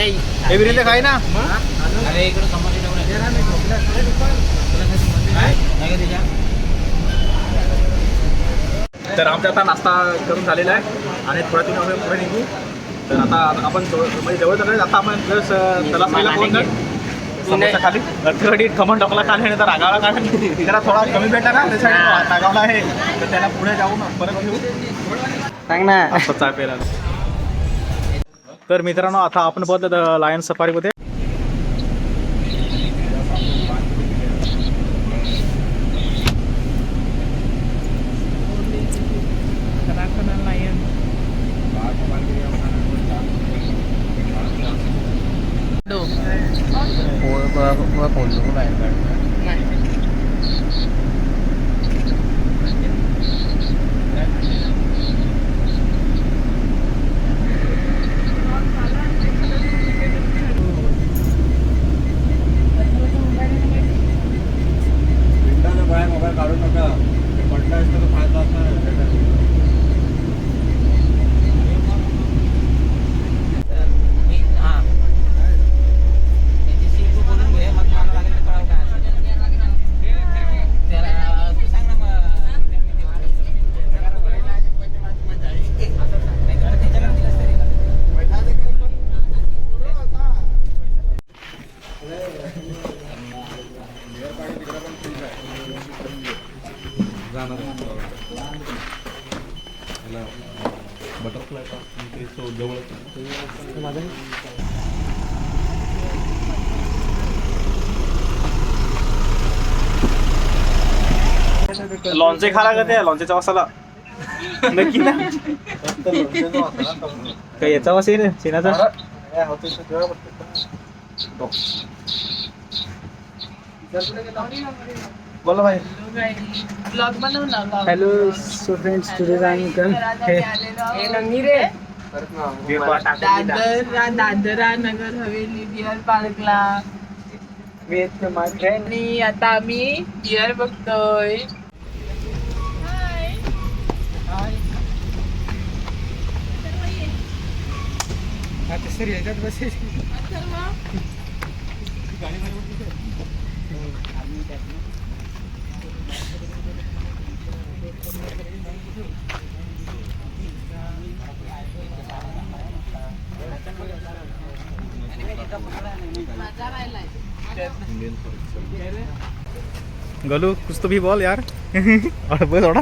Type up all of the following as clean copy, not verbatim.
नाही हे विरिंदे काय ना अरे इकडे तर आमचा आता नाश्ता करून झालेला आहे आणि थोड्या दिवशी पुढे निघू. तर आता आपण म्हणजे जवळ जवळ आता आपण जस तलासरीला पोहोचणार समोरच्या खाली गडकरी खमण टोकला खाली आणि तर रागावला काढला त्याला थोडा कमी भेटला ना त्यासाठी रागावला आहे तर त्याला पुढे जाऊन परत घेऊ सांग ना असं चहा प्यायला. तर मित्रांनो आता आपण पोहोचलो लायन सफारीमध्ये. मोबाईल काढू नका पडला असतं तर फायदा बटरफ्लाय जवळ लॉन्चे खाला का ते लॉन्चेच्या वासाला नक्की ना काही याचा वास आहे शेणाचा. बोला भाई ब्लॉग बनव ना. हॅलो सो फ्रेंड्स टुडे आम्ही दादरा नगर हवेली डिअर पार्कला आणि आता आम्ही डिअर बघतोय. गलू कुछ तो भी बोल यार और बस थोडा.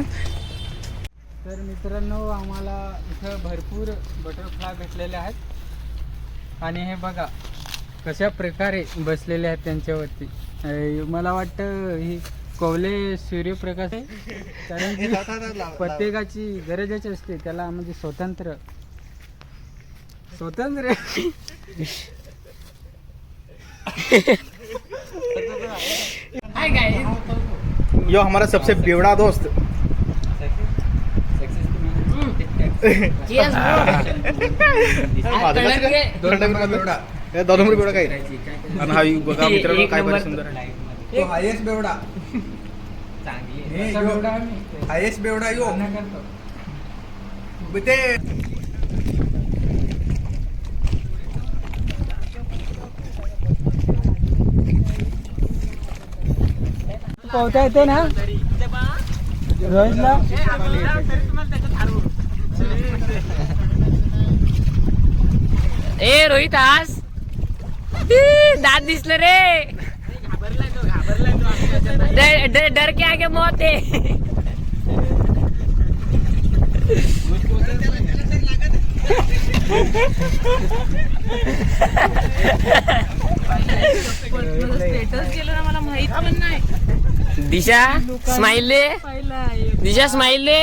तर मित्रांनो आम्हाला इथं भरपूर बटरफ्लाय भेटलेले आहेत आणि हे बघा कशा प्रकारे बसलेले आहेत त्यांच्यावरती. मला वाटतं ही कोवले सूर्यप्रकाश आहे कारण की प्रत्येकाची गरजच असते त्याला म्हणजे स्वतंत्र हाय गाइस, यो हमारा सबसे बेवड़ा दोस्त चीयर्स दोन बेवडा काय आणि हा बघा मित्रांनो काय बरं सुंदर आहे. तो हायेस्ट बेवडा हायेस्ट बेवडा यो ते पोहता येते ना रोहितला. ए रोहित आज दात दिसलं रे. डर के आगे मौत है. स्टेटस केलं ना मला माहित पण नाही. दिशा स्माइल दे, दिशा स्माइल दे.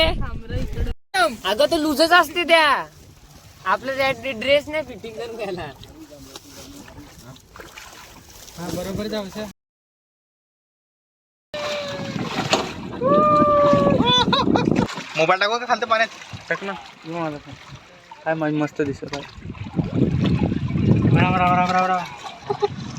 अगं तो लुजच असते त्या आपल्या ड्रेस नाही फिटिंग करून द्यायला. हा बरोबर जाऊ सर. मोबाईल टाकू का खालतं पाण्यात टाक ना. काय मस्त दिसत आहे. बरोबर